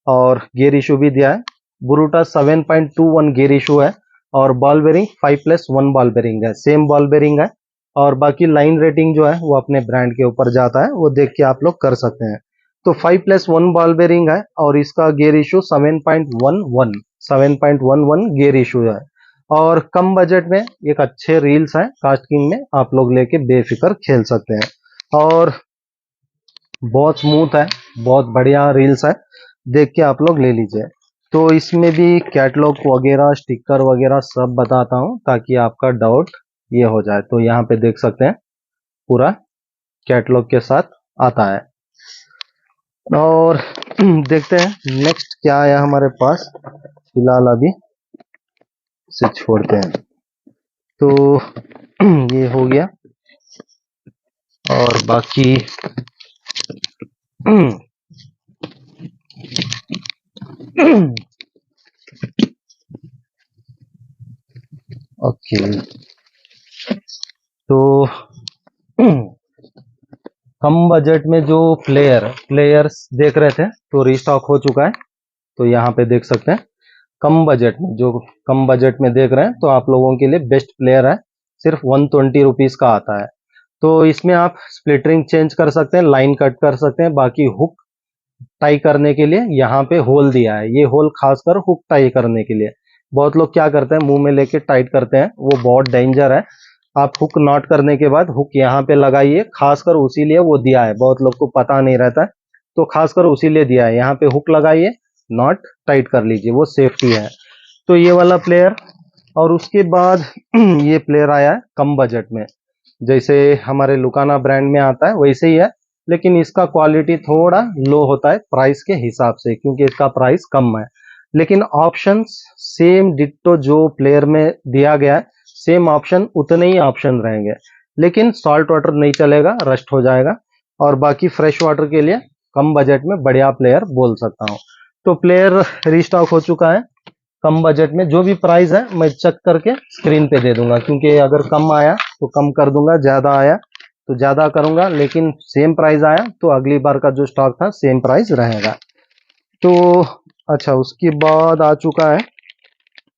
और गियर इशू भी दिया है, बुरुटा 7.21 गियर इशू है। और बॉल बेरिंग 5+1 बॉल बेरिंग है, सेम बॉल बेरिंग है। और बाकी लाइन रेटिंग जो है वो अपने ब्रांड के ऊपर जाता है, वो देख के आप लोग कर सकते हैं। तो 5+1 बॉल बेरिंग है और इसका गियर इशू 7.11 गियर इशू है। और कम बजट में एक अच्छे रील्स हैं कास्ट किंग में, आप लोग लेके बेफिक्र खेल सकते हैं। और बहुत स्मूथ है, बहुत बढ़िया रील्स है, देख के आप लोग ले लीजिए। तो इसमें भी कैटलॉग वगैरह स्टिकर वगैरह सब बताता हूँ ताकि आपका डाउट ये हो जाए। तो यहाँ पे देख सकते हैं पूरा कैटलॉग के साथ आता है। और देखते हैं नेक्स्ट क्या आया हमारे पास, फिलहाल अभी से छोड़ते हैं। तो ये हो गया। और बाकी ओके, तो कम बजट में जो प्लेयर्स देख रहे थे तो रिस्टॉक हो चुका है। तो यहाँ पे देख सकते हैं कम बजट में, जो कम बजट में देख रहे हैं तो आप लोगों के लिए बेस्ट प्लेयर है, सिर्फ 120 रुपीज का आता है। तो इसमें आप स्प्लिट रिंग चेंज कर सकते हैं, लाइन कट कर सकते हैं। बाकी हुक टाई करने के लिए यहाँ पे होल दिया है, ये होल खासकर हुक टाई करने के लिए। बहुत लोग क्या करते हैं मुंह में लेके टाइट करते हैं, वो बहुत डेंजर है। आप हुक नॉट करने के बाद हुक यहाँ पे लगाइए, खासकर उसी लिए वो दिया है, बहुत लोग को पता नहीं रहता है तो खासकर उसी लिए दिया है। यहाँ पे हुक लगाइए, नॉट टाइट कर लीजिए, वो सेफ्टी है। तो ये वाला प्लेयर। और उसके बाद ये प्लेयर आया है कम बजट में, जैसे हमारे लुकाना ब्रांड में आता है वैसे ही है, लेकिन इसका क्वालिटी थोड़ा लो होता है प्राइस के हिसाब से, क्योंकि इसका प्राइस कम है। लेकिन ऑप्शंस सेम डिट्टो जो प्लेयर में दिया गया है, सेम ऑप्शन, उतने ही ऑप्शन रहेंगे। लेकिन सॉल्ट वाटर नहीं चलेगा, रस्ट हो जाएगा। और बाकी फ्रेश वाटर के लिए कम बजट में बढ़िया प्लेयर बोल सकता हूँ। तो प्लेयर रिस्टॉक हो चुका है कम बजट में। जो भी प्राइस है मैं चेक करके स्क्रीन पे दे दूंगा, क्योंकि अगर कम आया तो कम कर दूंगा, ज्यादा आया तो ज्यादा करूंगा, लेकिन सेम प्राइस आया तो अगली बार का जो स्टॉक था सेम प्राइस रहेगा। तो अच्छा, उसके बाद आ चुका है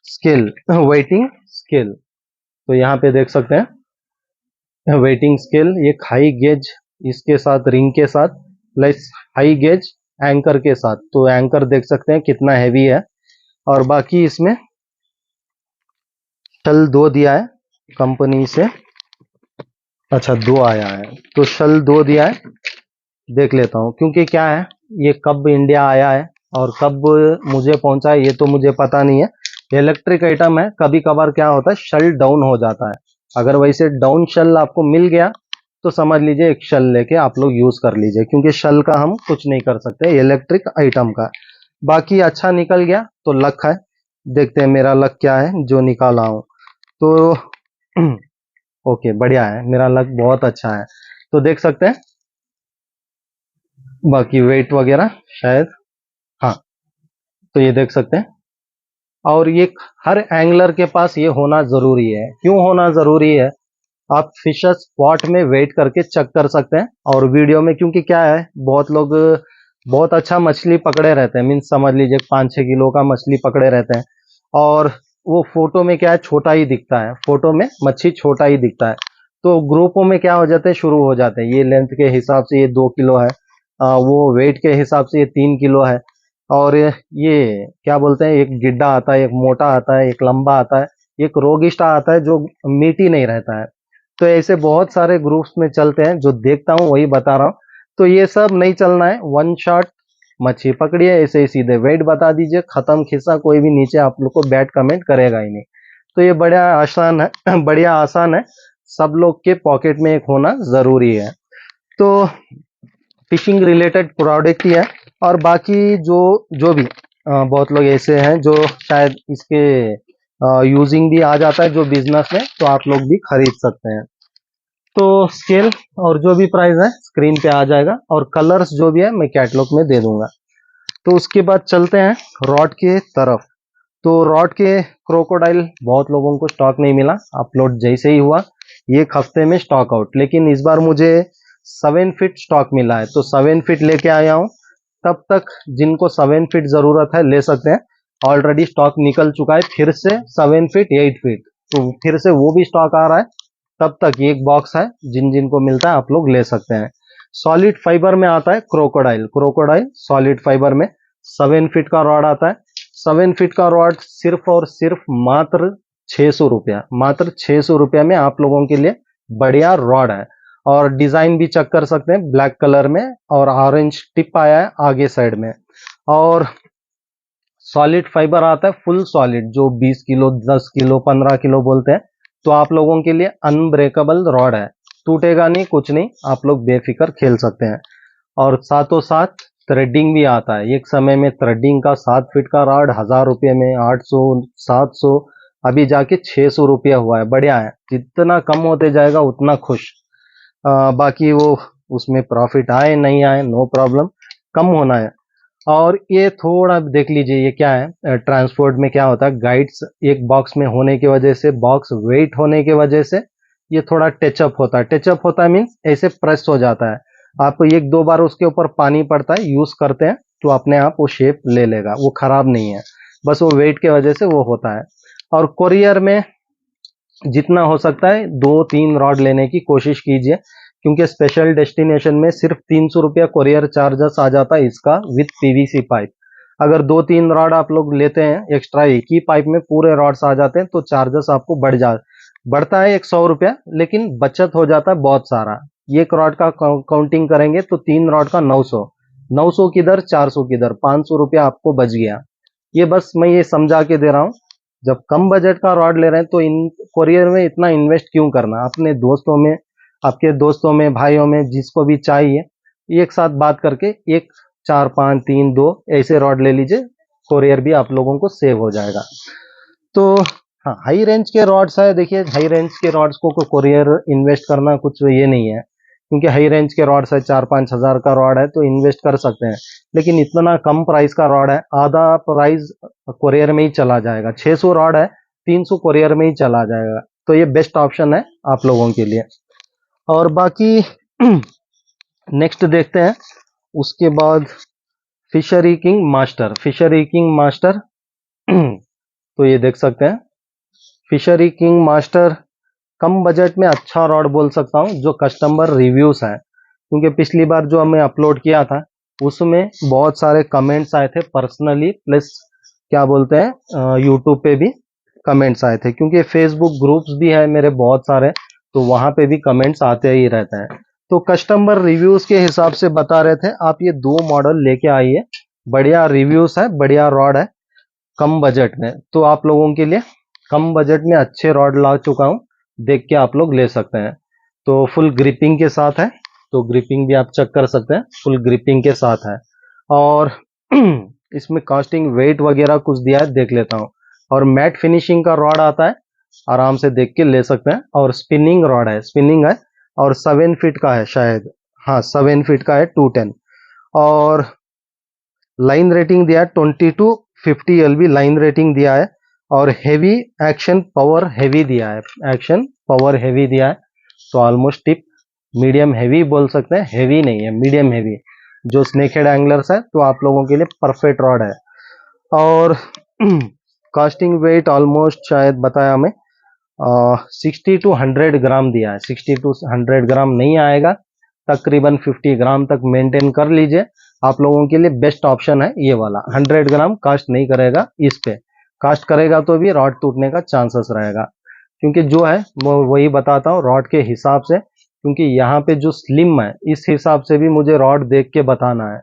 स्केल, वेटिंग स्केल। तो यहाँ पे देख सकते हैं वेटिंग स्केल, एक हाई गेज इसके साथ, रिंग के साथ, प्लस हाई गेज एंकर के साथ। तो एंकर देख सकते हैं कितना हैवी है। और बाकी इसमें शल 2 दिया है कंपनी से, अच्छा 2 आया है, तो शल 2 दिया है। देख लेता हूँ, क्योंकि क्या है ये कब इंडिया आया है और कब मुझे पहुंचा है ये तो मुझे पता नहीं है। इलेक्ट्रिक आइटम है, कभी कभार क्या होता है शल डाउन हो जाता है। अगर वैसे डाउन शल आपको मिल गया तो समझ लीजिए एक शल लेके आप लोग यूज कर लीजिए, क्योंकि शल का हम कुछ नहीं कर सकते इलेक्ट्रिक आइटम का। बाकी अच्छा निकल गया तो लक है, देखते हैं मेरा लक क्या है जो निकाला हूं। तो ओके, बढ़िया है, मेरा लक बहुत अच्छा है। तो देख सकते हैं बाकी वेट वगैरह शायद, हाँ, तो ये देख सकते हैं। और ये हर एंगलर के पास ये होना जरूरी है। क्यों होना जरूरी है? आप फिशर स्पॉट में वेट करके चेक कर सकते हैं और वीडियो में, क्योंकि क्या है बहुत लोग बहुत अच्छा मछली पकड़े रहते हैं, मीन्स समझ लीजिए 5-6 किलो का मछली पकड़े रहते हैं, और वो फोटो में क्या है छोटा ही दिखता है, फोटो में मच्छी छोटा ही दिखता है। तो ग्रुपों में क्या हो जाते हैं, शुरू हो जाते हैं, ये लेंथ के हिसाब से ये 2 किलो है, वो वेट के हिसाब से ये 3 किलो है। और ये क्या बोलते हैं, एक गिड्डा आता है, एक मोटा आता है, एक लंबा आता है, एक रोगिस्टा आता है जो मीटी नहीं रहता है। तो ऐसे बहुत सारे ग्रुप्स में चलते हैं, जो देखता हूँ वही बता रहा हूँ। तो ये सब नहीं चलना है, वन शॉट मच्छी पकड़िए, ऐसे ही सीधे वेट बता दीजिए, खत्म खिस्सा, कोई भी नीचे आप लोग को बैड कमेंट करेगा ही नहीं। तो ये बड़ा आसान है, बढ़िया आसान है, सब लोग के पॉकेट में एक होना जरूरी है। तो फिशिंग रिलेटेड प्रोडक्ट ही है। और बाकी जो जो भी बहुत लोग ऐसे हैं जो शायद इसके यूजिंग भी आ जाता है जो बिजनेस में, तो आप लोग भी खरीद सकते हैं। तो स्केल और जो भी प्राइस है स्क्रीन पे आ जाएगा, और कलर्स जो भी है मैं कैटलॉग में दे दूंगा। तो उसके बाद चलते हैं रॉड के तरफ। तो रॉड के क्रोकोडाइल बहुत लोगों को स्टॉक नहीं मिला, अपलोड जैसे ही हुआ एक हफ्ते में स्टॉक आउट, लेकिन इस बार मुझे 7 फीट स्टॉक मिला है, तो 7 फीट लेके आया हूँ। तब तक जिनको 7 फीट जरूरत है ले सकते हैं, ऑलरेडी स्टॉक निकल चुका है फिर से 7 फीट 8 फीट, तो फिर से वो भी स्टॉक आ रहा है। तब तक एक बॉक्स है, जिन जिन को मिलता है आप लोग ले सकते हैं। सॉलिड फाइबर में आता है क्रोकोडाइल, क्रोकोडाइल सॉलिड फाइबर में 7 फीट का रॉड आता है। 7 फीट का रॉड सिर्फ और सिर्फ मात्र ₹600, मात्र ₹600 में आप लोगों के लिए बढ़िया रॉड है। और डिजाइन भी चेक कर सकते हैं, ब्लैक कलर में और ऑरेंज टिप आया है आगे साइड में। और सॉलिड फाइबर आता है, फुल सॉलिड, जो 20 किलो 10 किलो 15 किलो बोलते हैं। तो आप लोगों के लिए अनब्रेकेबल रॉड है, टूटेगा नहीं, कुछ नहीं, आप लोग बेफिक्र खेल सकते हैं। और साथों साथ थ्रेडिंग भी आता है। एक समय में थ्रेडिंग का 7 फीट का रॉड ₹1000 में, 800 700, अभी जाके ₹600 हुआ है। बढ़िया है, जितना कम होते जाएगा उतना खुश। बाकी वो उसमें प्रॉफिट आए नहीं आए नो प्रॉब्लम, कम होना है। और ये थोड़ा देख लीजिए, ये क्या है, ट्रांसपोर्ट में क्या होता है, गाइड्स एक बॉक्स में होने की वजह से, बॉक्स वेट होने की वजह से ये थोड़ा टचअप होता है। टचअप होता है मीन्स ऐसे प्रेस हो जाता है। आपको 1-2 बार उसके ऊपर पानी पड़ता है, यूज करते हैं तो अपने आप वो शेप ले लेगा, वो खराब नहीं है, बस वो वेट की वजह से वो होता है। और कोरियर में जितना हो सकता है 2-3 रॉड लेने की कोशिश कीजिए, क्योंकि स्पेशल डेस्टिनेशन में सिर्फ ₹300 कोरियर चार्जेस आ जाता है इसका, विथ पीवीसी पाइप। अगर 2-3 रॉड आप लोग लेते हैं एक्स्ट्रा, एक ही पाइप में पूरे रॉड्स आ जाते हैं, तो चार्जेस आपको बढ़ता है ₹100, लेकिन बचत हो जाता है बहुत सारा। एक रॉड का काउंटिंग करेंगे तो 3 रॉड का 900, 900 किधर 400 किधर, ₹500 आपको बच गया। ये बस मैं ये समझा के दे रहा हूँ, जब कम बजट का रॉड ले रहे हैं तो इन कोरियर में इतना इन्वेस्ट क्यों करना। अपने दोस्तों में, आपके दोस्तों में, भाइयों में, जिसको भी चाहिए, एक साथ बात करके एक 4 5 3 2 ऐसे रॉड ले लीजिए, कोरियर भी आप लोगों को सेव हो जाएगा। तो हाँ, हाई रेंज के रॉड्स है, देखिए हाई रेंज के रॉड्स को कोरियर इन्वेस्ट करना कुछ ये नहीं है, क्योंकि हाई रेंज के रॉड्स है, 4-5 हजार का रॉड है तो इन्वेस्ट कर सकते हैं। लेकिन इतना कम प्राइस का रॉड है, आधा प्राइस कोरियर में ही चला जाएगा। 600 रॉड है, 300 कोरियर में ही चला जाएगा। तो ये बेस्ट ऑप्शन है आप लोगों के लिए। और बाकी नेक्स्ट देखते हैं, उसके बाद fishery king master. Fishery king master तो ये देख सकते हैं, फिशरी किंग मास्टर कम बजट में अच्छा रॉड बोल सकता हूँ, जो कस्टमर रिव्यूज है। क्योंकि पिछली बार जो हमने अपलोड किया था उसमें बहुत सारे कमेंट्स आए थे पर्सनली, प्लस क्या बोलते हैं यूट्यूब पे भी कमेंट्स आए थे, क्योंकि फेसबुक ग्रुप्स भी है मेरे बहुत सारे, तो वहां पे भी कमेंट्स आते ही रहते हैं। तो कस्टमर रिव्यूज के हिसाब से बता रहे थे आप ये 2 मॉडल लेके आइए, बढ़िया रिव्यूज है, बढ़िया रॉड है, कम बजट में। तो आप लोगों के लिए कम बजट में अच्छे रॉड ला चुका हूँ, देख के आप लोग ले सकते हैं। तो फुल ग्रिपिंग के साथ है, तो ग्रिपिंग भी आप चेक कर सकते हैं, फुल ग्रिपिंग के साथ है। और इसमें कास्टिंग वेट वगैरह कुछ दिया है, देख लेता हूँ। और मैट फिनिशिंग का रॉड आता है, आराम से देख के ले सकते हैं। और स्पिनिंग रॉड है, स्पिनिंग है, और 7 फीट का है शायद, हाँ 7 फीट का है 210। और लाइन रेटिंग दिया है 2250 LB लाइन रेटिंग दिया है। और हेवी एक्शन पावर हेवी दिया है, एक्शन पावर हेवी दिया है। तो ऑलमोस्ट टिप मीडियम हेवी बोल सकते हैं, हेवी नहीं है, मीडियम हेवी, जो स्नेक हेड एंगलर्स है तो आप लोगों के लिए परफेक्ट रॉड है। और कास्टिंग वेट ऑलमोस्ट शायद बताया हमें 60 to 100 ग्राम दिया है, 60 to 100 ग्राम नहीं आएगा, तकरीबन 50 ग्राम तक मेंटेन कर लीजिए। आप लोगों के लिए बेस्ट ऑप्शन है ये वाला। 100 ग्राम कास्ट नहीं करेगा, इस पे कास्ट करेगा तो भी रॉड टूटने का चांसेस रहेगा। क्योंकि जो है वो वही बताता हूँ रॉड के हिसाब से, क्योंकि यहाँ पे जो स्लिम है इस हिसाब से भी मुझे रॉड देख के बताना है,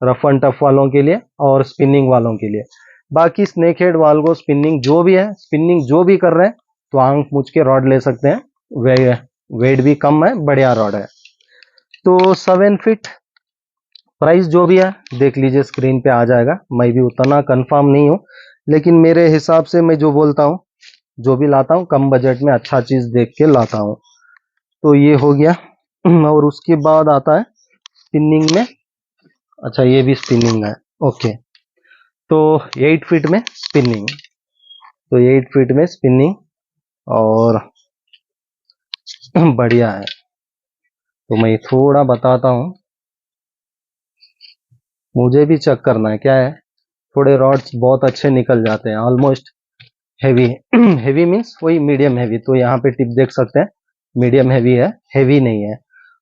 रफ एंड टफ वालों के लिए और स्पिनिंग वालों के लिए। बाकी स्नेक हेड वाल्गो स्पिनिंग जो भी है, स्पिनिंग जो भी कर रहे हैं तो आंख मूछ के रॉड ले सकते हैं, वेट भी कम है, बढ़िया रॉड है। तो 7 फीट प्राइस जो भी है देख लीजिए, स्क्रीन पे आ जाएगा। मैं भी उतना कंफर्म नहीं हूँ, लेकिन मेरे हिसाब से मैं जो बोलता हूँ, जो भी लाता हूँ कम बजट में अच्छा चीज देख के लाता हूँ। तो ये हो गया। और उसके बाद आता है स्पिनिंग में, अच्छा ये भी स्पिनिंग है, ओके। तो 8 फीट में स्पिनिंग, तो 8 फीट में स्पिनिंग और बढ़िया है। तो मैं थोड़ा बताता हूँ, मुझे भी चेक करना है क्या है, थोड़े रॉड्स बहुत अच्छे निकल जाते हैं, ऑलमोस्ट हेवी हेवी मीन्स वही मीडियम हेवी। तो यहाँ पे टिप देख सकते हैं, मीडियम हेवी है, हेवी नहीं है।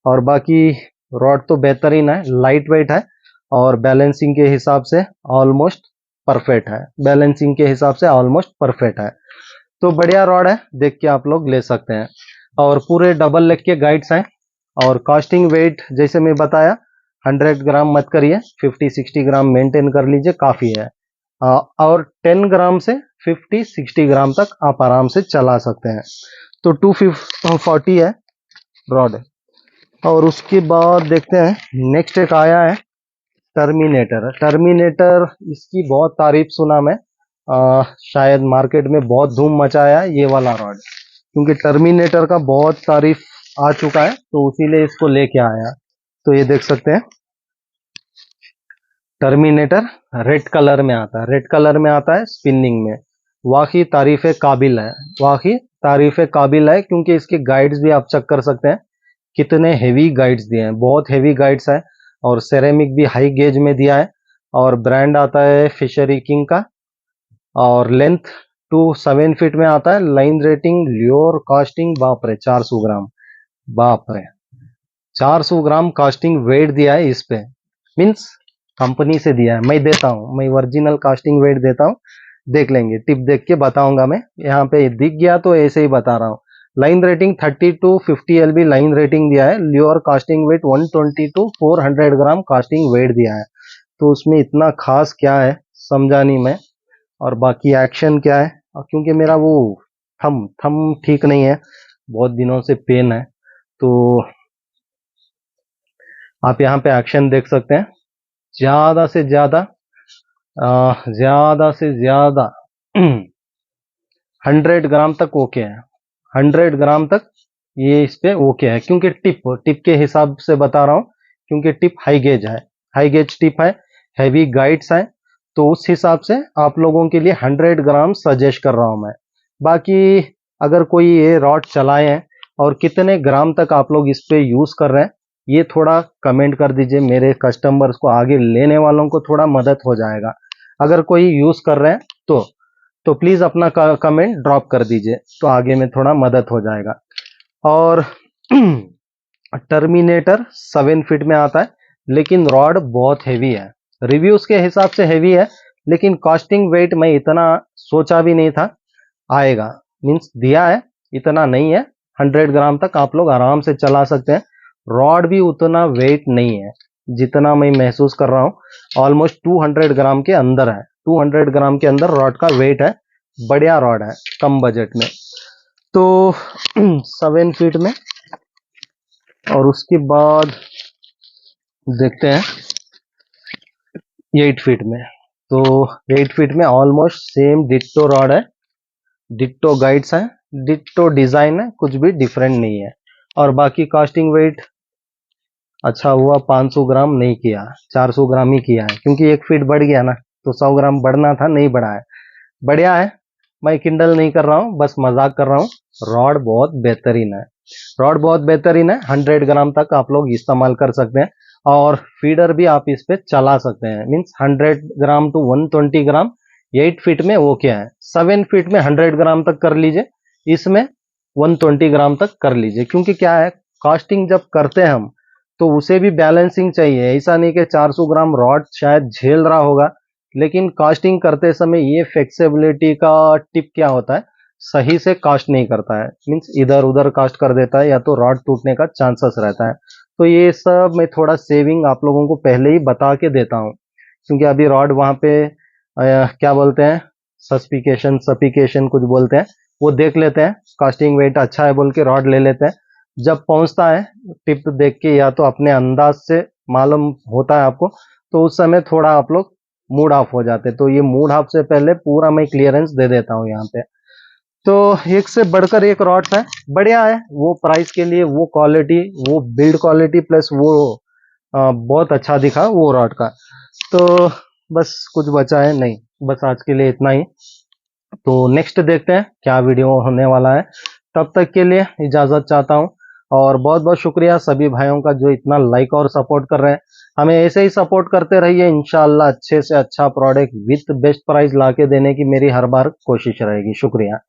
और बाकी रॉड तो बेहतरीन है, लाइट वेट है, और बैलेंसिंग के हिसाब से ऑलमोस्ट परफेक्ट है, बैलेंसिंग के हिसाब से ऑलमोस्ट परफेक्ट है। तो बढ़िया रॉड है, देख के आप लोग ले सकते हैं। और पूरे डबल लेग के गाइड्स हैं। और कास्टिंग वेट जैसे मैं बताया 100 ग्राम मत करिए, 50-60 ग्राम मेंटेन कर लीजिए, काफ़ी है। और 10 ग्राम से 50-60 ग्राम तक आप आराम से चला सकते हैं। तो 240 है रॉड। और उसके बाद देखते हैं नेक्स्ट एक आया है टर्मिनेटर। टर्मिनेटर इसकी बहुत तारीफ सुना मैं, शायद मार्केट में बहुत धूम मचाया है ये वाला रॉड, क्योंकि टर्मिनेटर का बहुत तारीफ आ चुका है, तो इसीलिए इसको लेके आया। तो ये देख सकते हैं टर्मिनेटर रेड कलर में आता है, रेड कलर में आता है स्पिनिंग में। वाकई तारीफ काबिल है, वाकई तारीफ काबिल है, क्योंकि इसके गाइड्स भी आप चेक कर सकते हैं कितने हेवी गाइड्स दिए हैं, बहुत हेवी गाइड्स है। और सेरेमिक भी हाई गेज में दिया है। और ब्रांड आता है फिशरी किंग का। और लेंथ 7 फीट में आता है। लाइन रेटिंग ल्योर कास्टिंग, बाप रे 400 ग्राम, बाप रे 400 ग्राम कास्टिंग वेट दिया है इस पे, मीन्स कंपनी से दिया है। मैं देता हूँ, मैं ओरिजिनल कास्टिंग वेट देता हूँ, देख लेंगे, टिप देख के बताऊंगा मैं। यहाँ पे दिख गया तो ऐसे ही बता रहा हूँ। Line rating 30 to 50 LB line rating दिया है। Lure casting weight 120 to 400 gram casting weight दिया है। तो उसमें इतना खास क्या है समझा नहीं मैं। और बाकी एक्शन क्या है, क्योंकि मेरा वो थम थम ठीक नहीं है, बहुत दिनों से पेन है। तो आप यहाँ पे एक्शन देख सकते हैं। ज्यादा से ज्यादा ज्यादा से ज्यादा 100 ग्राम तक ओके है, 100 ग्राम तक ये इस पे ओके है। क्योंकि टिप के हिसाब से बता रहा हूँ, क्योंकि टिप हाई गेज है, हाई गेज टिप है, हैवी गाइड्स है। तो उस हिसाब से आप लोगों के लिए 100 ग्राम सजेस्ट कर रहा हूँ मैं। बाकी अगर कोई ये रॉड चलाए हैं और कितने ग्राम तक आप लोग इस पे यूज कर रहे हैं, ये थोड़ा कमेंट कर दीजिए, मेरे कस्टमर्स को, आगे लेने वालों को थोड़ा मदद हो जाएगा। अगर कोई यूज कर रहे हैं तो प्लीज अपना कमेंट ड्रॉप कर दीजिए, तो आगे में थोड़ा मदद हो जाएगा। और टर्मिनेटर 7 फीट में आता है, लेकिन रॉड बहुत हैवी है, रिव्यूज के हिसाब से हैवी है, लेकिन कॉस्टिंग वेट मैं इतना सोचा भी नहीं था आएगा, मीन्स दिया है, इतना नहीं है। 100 ग्राम तक आप लोग आराम से चला सकते हैं। रॉड भी उतना वेट नहीं है जितना मैं महसूस कर रहा हूँ, ऑलमोस्ट 200 ग्राम के अंदर है, 200 ग्राम के अंदर रॉड का वेट है। बढ़िया रॉड है कम बजट में। तो 7 फीट में। और उसके बाद देखते हैं 8 फीट में। तो 8 फीट में ऑलमोस्ट सेम डिट्टो रॉड है, डिट्टो गाइड्स है, डिट्टो डिजाइन है, कुछ भी डिफरेंट नहीं है। और बाकी कास्टिंग वेट अच्छा हुआ 500 ग्राम नहीं किया, 400 ग्राम ही किया है, क्योंकि 1 फीट बढ़ गया ना, तो 100 ग्राम बढ़ना था, नहीं बढ़ा है। बढ़िया है, मैं किंडल नहीं कर रहा हूँ, बस मजाक कर रहा हूँ। रॉड बहुत बेहतरीन है, रॉड बहुत बेहतरीन है। 100 ग्राम तक आप लोग इस्तेमाल कर सकते हैं। और फीडर भी आप इस पे चला सकते हैं, means 100 gram to 120 gram 8 feet में वो क्या है। 7 फीट में 100 ग्राम तक कर लीजिए, इसमें 120 ग्राम तक कर लीजिए। क्योंकि क्या है, कास्टिंग जब करते हैं हम, तो उसे भी बैलेंसिंग चाहिए। ऐसा नहीं कि 400 ग्राम रॉड शायद झेल रहा होगा, लेकिन कास्टिंग करते समय ये फ्लेक्सिबिलिटी का टिप क्या होता है, सही से कास्ट नहीं करता है, मीन्स इधर उधर कास्ट कर देता है, या तो रॉड टूटने का चांसेस रहता है। तो ये सब मैं थोड़ा सेविंग आप लोगों को पहले ही बता के देता हूँ, क्योंकि अभी रॉड वहाँ पे क्या बोलते हैं, सपिकेशन कुछ बोलते हैं, वो देख लेते हैं, कास्टिंग वेट अच्छा है बोल के रॉड ले लेते हैं। जब पहुंचता है टिप देख के, या तो अपने अंदाज से मालूम होता है आपको, तो उस समय थोड़ा आप लोग मूड ऑफ हो जाते। तो ये मूड ऑफ से पहले पूरा मैं क्लियरेंस दे देता हूँ यहाँ पे। तो एक से बढ़कर एक रॉड्स है, बढ़िया है, वो प्राइस के लिए, वो क्वालिटी, वो बिल्ड क्वालिटी, प्लस वो बहुत अच्छा दिखा वो रॉड का। तो बस कुछ बचा है नहीं, बस आज के लिए इतना ही। तो नेक्स्ट देखते हैं क्या वीडियो होने वाला है, तब तक के लिए इजाजत चाहता हूँ। और बहुत बहुत शुक्रिया सभी भाइयों का जो इतना लाइक और सपोर्ट कर रहे हैं। हमें ऐसे ही सपोर्ट करते रहिए, इंशाल्लाह अच्छे से अच्छा प्रोडक्ट विथ बेस्ट प्राइस लाके देने की मेरी हर बार कोशिश रहेगी। शुक्रिया।